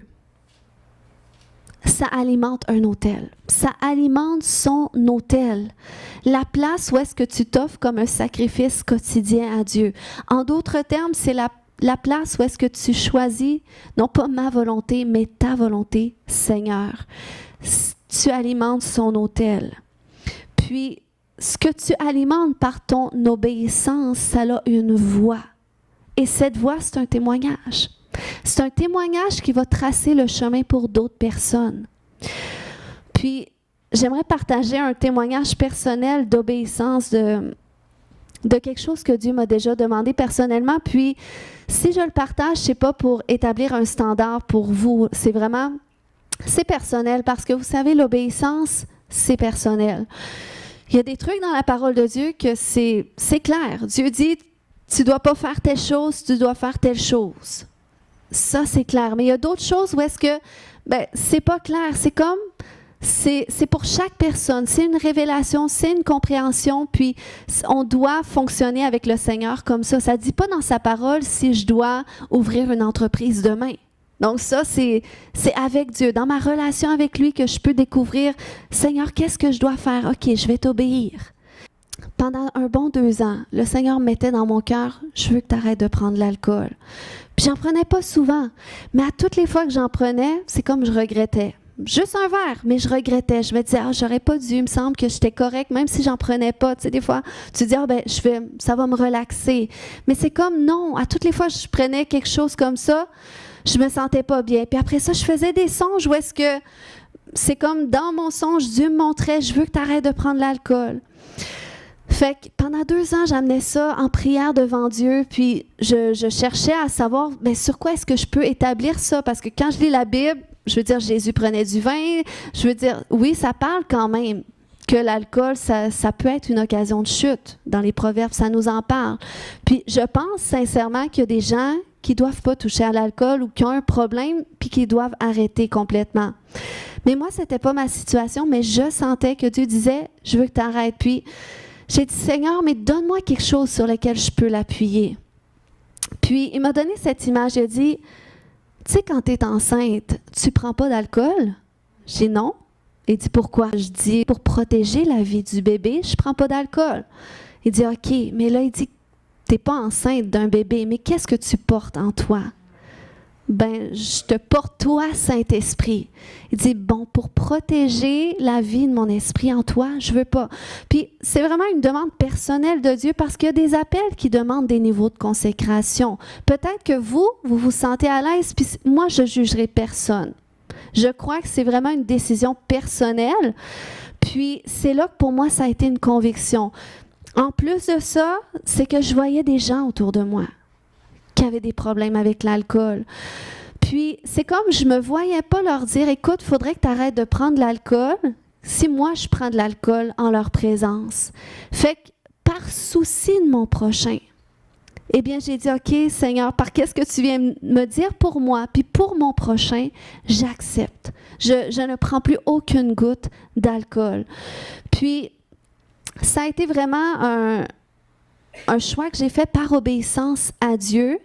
ça alimente un autel. Ça alimente son autel. La place où est-ce que tu t'offres comme un sacrifice quotidien à Dieu. En d'autres termes, c'est la place où est-ce que tu choisis, non pas ma volonté, mais ta volonté, Seigneur. Tu alimentes son autel. Puis, ce que tu alimentes par ton obéissance, ça a une voix. Et cette voix, c'est un témoignage. C'est un témoignage qui va tracer le chemin pour d'autres personnes. Puis, j'aimerais partager un témoignage personnel d'obéissance de quelque chose que Dieu m'a déjà demandé personnellement. Puis, si je le partage, c'est pas pour établir un standard pour vous. C'est personnel parce que vous savez, l'obéissance, c'est personnel. Il y a des trucs dans la parole de Dieu que c'est clair. Dieu dit, tu dois pas faire telle chose, tu dois faire telle chose. Ça, c'est clair. Mais il y a d'autres choses où est-ce que, c'est pas clair. C'est pour chaque personne. C'est une révélation, c'est une compréhension. Puis, on doit fonctionner avec le Seigneur comme ça. Ça ne dit pas dans sa parole si je dois ouvrir une entreprise demain. Donc ça, c'est avec Dieu, dans ma relation avec lui que je peux découvrir, Seigneur, qu'est-ce que je dois faire? OK, je vais t'obéir. pendant un bon 2 ans, le Seigneur mettait dans mon cœur, je veux que tu arrêtes de prendre l'alcool. Puis j'en prenais pas souvent, mais à toutes les fois que j'en prenais, c'est comme je regrettais. Juste un verre, mais je regrettais. Je me disais, j'aurais pas dû, il me semble que j'étais correcte, même si j'en prenais pas. Tu sais, des fois, tu te dis, ça va me relaxer. Mais c'est comme, non, à toutes les fois que je prenais quelque chose comme ça, je me sentais pas bien. Puis après ça, je faisais des songes où est-ce que, c'est comme dans mon songe, Dieu me montrait, je veux que tu arrêtes de prendre l'alcool. Fait que pendant 2 ans, j'amenais ça en prière devant Dieu, puis je cherchais à savoir, sur quoi est-ce que je peux établir ça? Parce que quand je lis la Bible, je veux dire, Jésus prenait du vin, je veux dire, oui, ça parle quand même que l'alcool, ça peut être une occasion de chute. Dans les Proverbes, ça nous en parle. Puis je pense sincèrement qu'il y a des gens qui ne doivent pas toucher à l'alcool ou qui ont un problème, puis qui doivent arrêter complètement. Mais moi, ce n'était pas ma situation, mais je sentais que Dieu disait, je veux que tu arrêtes. Puis j'ai dit, Seigneur, mais donne-moi quelque chose sur lequel je peux l'appuyer. Puis il m'a donné cette image, il a dit, tu sais, quand tu es enceinte, tu ne prends pas d'alcool? J'ai dit non. Il dit, pourquoi? Je dis, pour protéger la vie du bébé, je ne prends pas d'alcool. Il dit, OK, mais là, il dit, tu n'es pas enceinte d'un bébé, mais qu'est-ce que tu portes en toi? Je te porte toi, Saint-Esprit. Il dit, pour protéger la vie de mon esprit en toi, je veux pas. Puis, c'est vraiment une demande personnelle de Dieu parce qu'il y a des appels qui demandent des niveaux de consécration. Peut-être que vous vous sentez à l'aise, puis moi, je jugerai personne. Je crois que c'est vraiment une décision personnelle. Puis, c'est là que pour moi, ça a été une conviction. En plus de ça, c'est que je voyais des gens autour de moi qui avaient des problèmes avec l'alcool. Puis, c'est comme je ne me voyais pas leur dire, écoute, il faudrait que tu arrêtes de prendre l'alcool si moi, je prends de l'alcool en leur présence. Fait que, par souci de mon prochain, eh bien, j'ai dit, OK, Seigneur, par qu'est-ce que tu viens me dire pour moi, puis pour mon prochain, j'accepte. Je ne prends plus aucune goutte d'alcool. Puis, ça a été vraiment un choix que j'ai fait par obéissance à Dieu,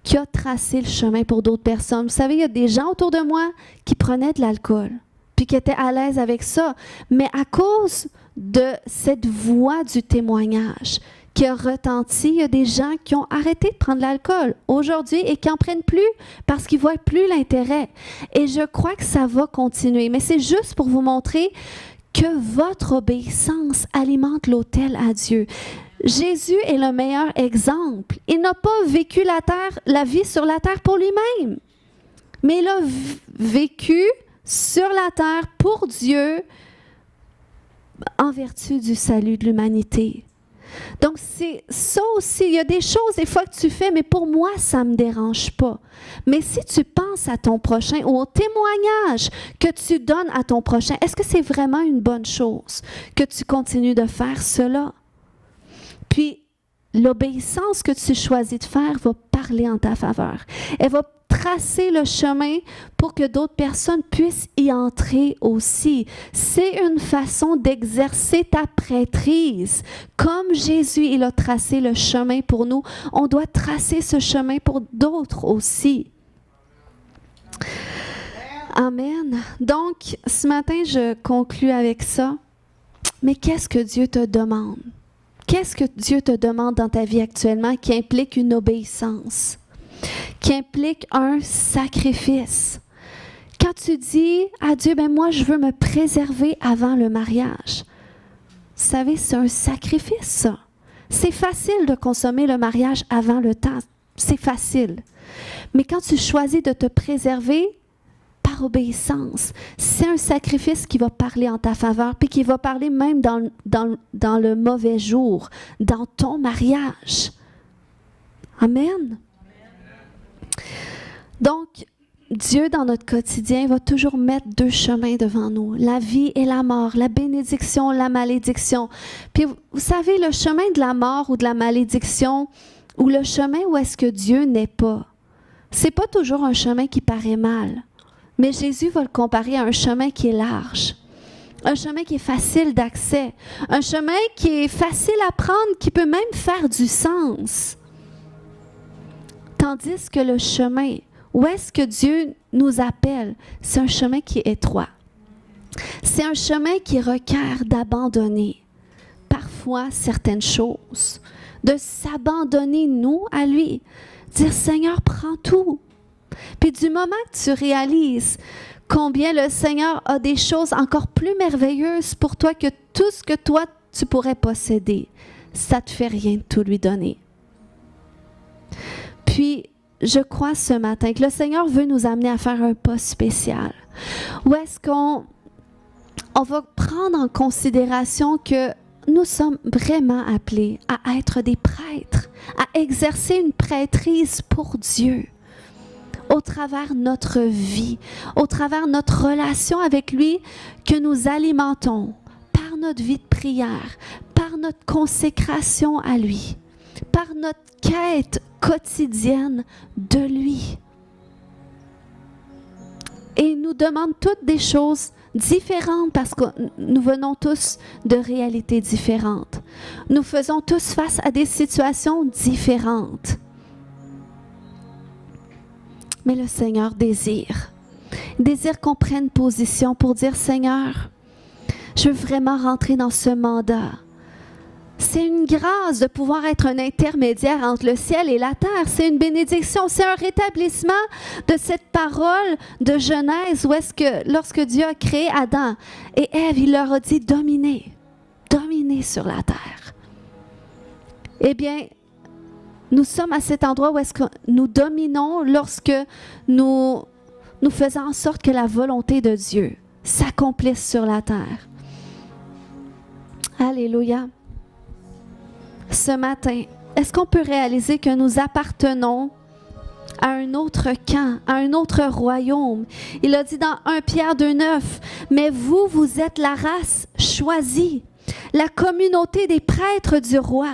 qui a tracé le chemin pour d'autres personnes. Vous savez, il y a des gens autour de moi qui prenaient de l'alcool, puis qui étaient à l'aise avec ça. Mais à cause de cette voix du témoignage qui a retenti, il y a des gens qui ont arrêté de prendre de l'alcool aujourd'hui et qui n'en prennent plus parce qu'ils ne voient plus l'intérêt. Et je crois que ça va continuer. Mais c'est juste pour vous montrer que votre obéissance alimente l'autel à Dieu. Jésus est le meilleur exemple. Il n'a pas vécu la vie sur la terre pour lui-même, mais il a vécu sur la terre pour Dieu en vertu du salut de l'humanité. Donc, c'est ça aussi. Il y a des choses, des fois, que tu fais, mais pour moi, ça ne me dérange pas. Mais si tu penses à ton prochain ou au témoignage que tu donnes à ton prochain, est-ce que c'est vraiment une bonne chose que tu continues de faire cela? Puis, l'obéissance que tu choisis de faire va parler en ta faveur. Elle va tracer le chemin pour que d'autres personnes puissent y entrer aussi. C'est une façon d'exercer ta prêtrise. Comme Jésus, il a tracé le chemin pour nous, on doit tracer ce chemin pour d'autres aussi. Amen. Donc, ce matin, je conclus avec ça. Mais qu'est-ce que Dieu te demande? Qu'est-ce que Dieu te demande dans ta vie actuellement qui implique une obéissance, qui implique un sacrifice? Quand tu dis à Dieu, moi, je veux me préserver avant le mariage. Vous savez, c'est un sacrifice, ça. C'est facile de consommer le mariage avant le temps. C'est facile. Mais quand tu choisis de te préserver par obéissance, c'est un sacrifice qui va parler en ta faveur, puis qui va parler même dans le mauvais jour, dans ton mariage. Amen. Donc, Dieu, dans notre quotidien, va toujours mettre 2 chemins devant nous, la vie et la mort, la bénédiction, la malédiction. Puis, vous savez, le chemin de la mort ou de la malédiction, ou le chemin où est-ce que Dieu n'est pas, c'est pas toujours un chemin qui paraît mal. Mais Jésus va le comparer à un chemin qui est large, un chemin qui est facile d'accès, un chemin qui est facile à prendre, qui peut même faire du sens. Tandis que le chemin, où est-ce que Dieu nous appelle, c'est un chemin qui est étroit. C'est un chemin qui requiert d'abandonner. Parfois, fois certaines choses, de s'abandonner, nous, à lui. Dire, Seigneur, prends tout. Puis du moment que tu réalises combien le Seigneur a des choses encore plus merveilleuses pour toi que tout ce que toi, tu pourrais posséder, ça ne te fait rien de tout lui donner. Puis, je crois ce matin que le Seigneur veut nous amener à faire un pas spécial. Où est-ce qu'on va prendre en considération que nous sommes vraiment appelés à être des prêtres, à exercer une prêtrise pour Dieu, au travers notre vie, au travers notre relation avec lui, que nous alimentons par notre vie de prière, par notre consécration à lui, par notre quête quotidienne de lui. Et il nous demande toutes des choses différentes parce que nous venons tous de réalités différentes. Nous faisons tous face à des situations différentes. Mais le Seigneur désire qu'on prenne position pour dire, Seigneur, je veux vraiment rentrer dans ce mandat. C'est une grâce de pouvoir être un intermédiaire entre le ciel et la terre. C'est une bénédiction. C'est un rétablissement de cette parole de Genèse où est-ce que lorsque Dieu a créé Adam et Ève, il leur a dit dominez sur la terre. Eh bien, nous sommes à cet endroit où est-ce que nous dominons lorsque nous faisons en sorte que la volonté de Dieu s'accomplisse sur la terre. Alléluia. Ce matin, est-ce qu'on peut réaliser que nous appartenons à un autre camp, à un autre royaume? Il a dit dans 1 Pierre 2,9, « Mais vous, vous êtes la race choisie, la communauté des prêtres du roi,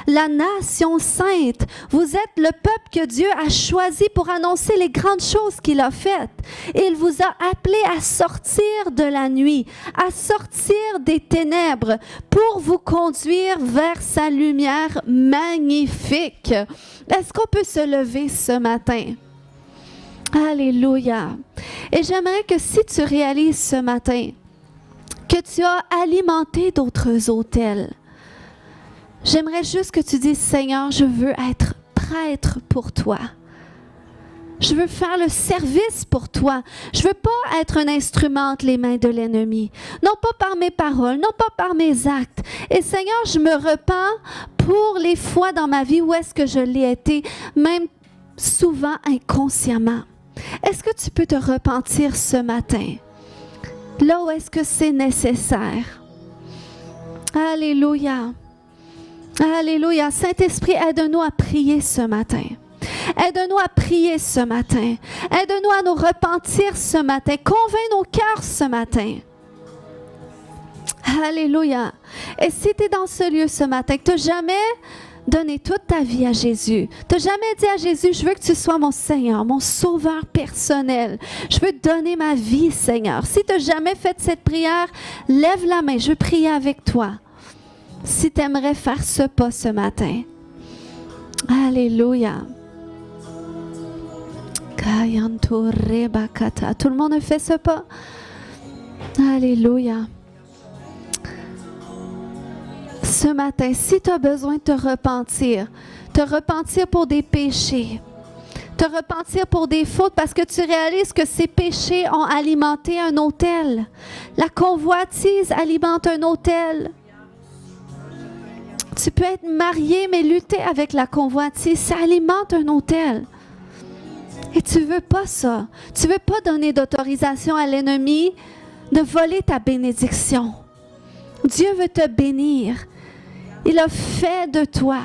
la nation sainte. Vous êtes le peuple que Dieu a choisi pour annoncer les grandes choses qu'il a faites. Il vous a appelé à sortir de la nuit, à sortir des ténèbres pour vous conduire vers sa lumière magnifique. » Est-ce qu'on peut se lever ce matin? Alléluia. Et j'aimerais que si tu réalises ce matin que tu as alimenté d'autres autels, j'aimerais juste que tu dises, Seigneur, je veux être prêtre pour toi. Je veux faire le service pour toi. Je veux pas être un instrument entre les mains de l'ennemi. Non pas par mes paroles, non pas par mes actes. Et Seigneur, je me repens pour les fois dans ma vie où est-ce que je l'ai été, même souvent inconsciemment. Est-ce que tu peux te repentir ce matin? Là où est-ce que c'est nécessaire? Alléluia. Alléluia. Saint-Esprit, aide-nous à prier ce matin. Aide-nous à prier ce matin. Aide-nous à nous repentir ce matin. Convainc nos cœurs ce matin. Alléluia. Et si tu es dans ce lieu ce matin, que tu n'as jamais donné toute ta vie à Jésus, tu n'as jamais dit à Jésus, je veux que tu sois mon Seigneur, mon sauveur personnel. Je veux te donner ma vie, Seigneur. Si tu n'as jamais fait cette prière, lève la main, je veux prier avec toi. Si tu aimerais faire ce pas ce matin. Alléluia. Tout le monde a fait ce pas? Alléluia. Ce matin, si tu as besoin de te repentir pour des péchés, te repentir pour des fautes parce que tu réalises que ces péchés ont alimenté un autel. La convoitise alimente un autel. Tu peux être marié, mais lutter avec la convoitise, ça alimente un autel. Et tu veux pas ça. Tu veux pas donner d'autorisation à l'ennemi de voler ta bénédiction. Dieu veut te bénir. Il a fait de toi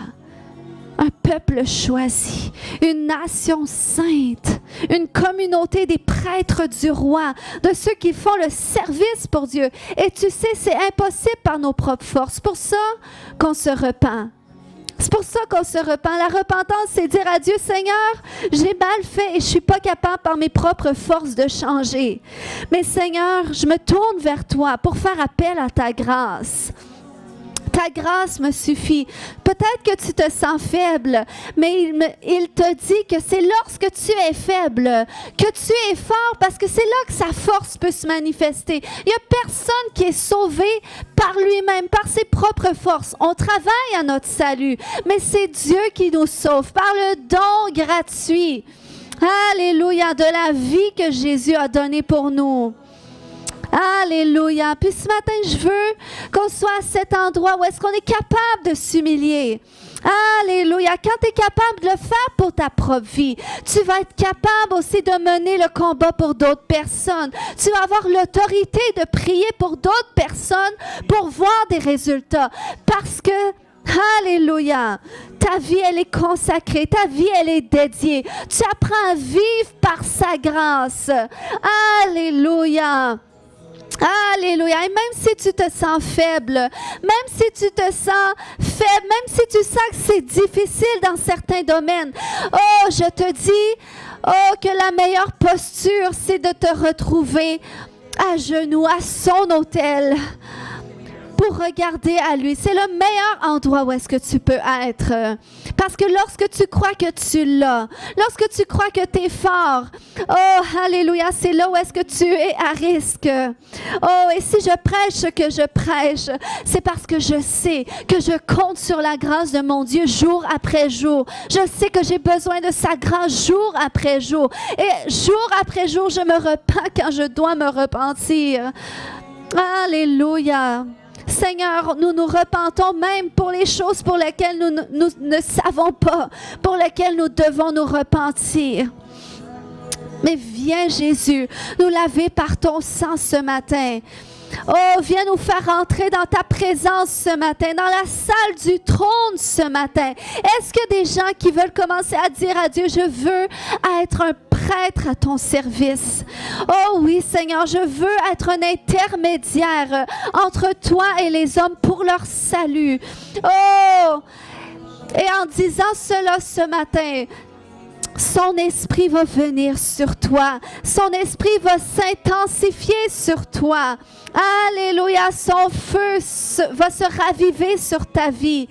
un peuple choisi, une nation sainte, une communauté des prêtres du roi, de ceux qui font le service pour Dieu. Et tu sais, c'est impossible par nos propres forces. C'est pour ça qu'on se repent. C'est pour ça qu'on se repent. La repentance, c'est dire à Dieu, Seigneur, j'ai mal fait et je ne suis pas capable par mes propres forces de changer. Mais Seigneur, je me tourne vers toi pour faire appel à ta grâce. Ta grâce me suffit. Peut-être que tu te sens faible, mais il te dit que c'est lorsque tu es faible que tu es fort, parce que c'est là que sa force peut se manifester. Il n'y a personne qui est sauvé par lui-même, par ses propres forces. On travaille à notre salut, mais c'est Dieu qui nous sauve par le don gratuit. Alléluia, de la vie que Jésus a donnée pour nous. Alléluia. Puis ce matin, je veux qu'on soit à cet endroit où est-ce qu'on est capable de s'humilier. Alléluia. Quand tu es capable de le faire pour ta propre vie, tu vas être capable aussi de mener le combat pour d'autres personnes. Tu vas avoir l'autorité de prier pour d'autres personnes pour voir des résultats. Parce que, alléluia, ta vie, elle est consacrée, ta vie, elle est dédiée. Tu apprends à vivre par sa grâce. Alléluia. Alléluia. Et même si tu te sens faible, même si tu te sens faible, même si tu sens que c'est difficile dans certains domaines, oh, je te dis, oh, que la meilleure posture, c'est de te retrouver à genoux, à son autel, pour regarder à lui. C'est le meilleur endroit où est-ce que tu peux être. Parce que lorsque tu crois que tu l'as, lorsque tu crois que tu es fort, oh, alléluia, c'est là où est-ce que tu es à risque. Oh, et si je prêche ce que je prêche, c'est parce que je sais que je compte sur la grâce de mon Dieu jour après jour. Je sais que j'ai besoin de sa grâce jour après jour. Et jour après jour, je me repens quand je dois me repentir. Alléluia. Seigneur, nous nous repentons même pour les choses pour lesquelles nous ne savons pas, pour lesquelles nous devons nous repentir. Mais viens Jésus, nous laver par ton sang ce matin. Oh, viens nous faire entrer dans ta présence ce matin, dans la salle du trône ce matin. Est-ce que des gens qui veulent commencer à dire à Dieu, je veux être un prêtre à ton service. Oh oui, Seigneur, je veux être un intermédiaire entre toi et les hommes pour leur salut. Oh! Et en disant cela ce matin, son esprit va venir sur toi. Son esprit va s'intensifier sur toi. Alléluia, son feu va se raviver sur ta vie.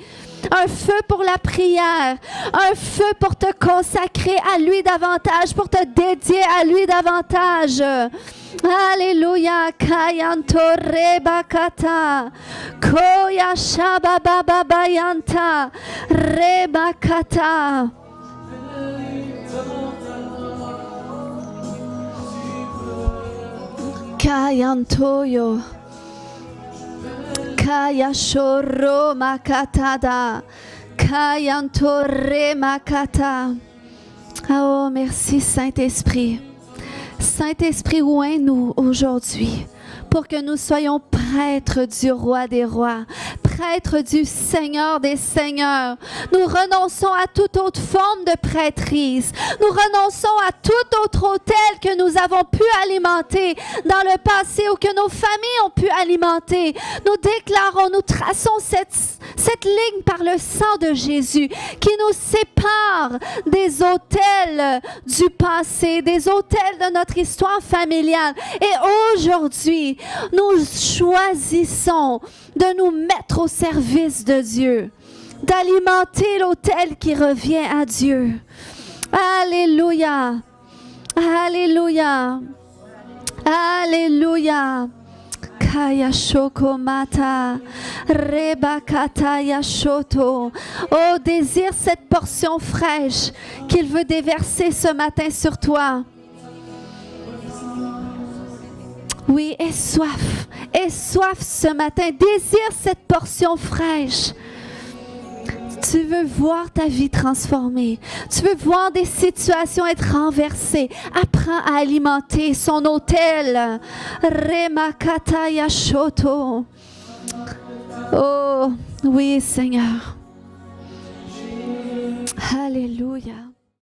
Un feu pour la prière, un feu pour te consacrer à lui davantage, pour te dédier à lui davantage. Alléluia, kayanto rebakata, koya shabababayanta, rebakata. Kayantoyo. Kaya shoro makatada, kayantore makata. Oh, merci Saint-Esprit. Saint-Esprit, oins-nous aujourd'hui pour que nous soyons prêtres du Roi des Rois, prêtres du Seigneur des Seigneurs. Nous renonçons à toute autre forme de prêtrise. Nous renonçons à tout autre autel que nous avons pu alimenter dans le passé ou que nos familles ont pu alimenter. Nous déclarons, nous traçons cette ligne par le sang de Jésus qui nous sépare des autels du passé, des autels de notre histoire familiale. Et aujourd'hui, nous choisissons de nous mettre au service de Dieu, d'alimenter l'autel qui revient à Dieu. Alléluia, alléluia, alléluia. Kaya shokomata, rebakata yashoto. Oh, désire cette portion fraîche qu'il veut déverser ce matin sur toi. Oui, aie soif ce matin. Désire cette portion fraîche. Tu veux voir ta vie transformée. Tu veux voir des situations être renversées. Apprends à alimenter son autel. Remakata yashoto. Oh, oui, Seigneur. Alléluia.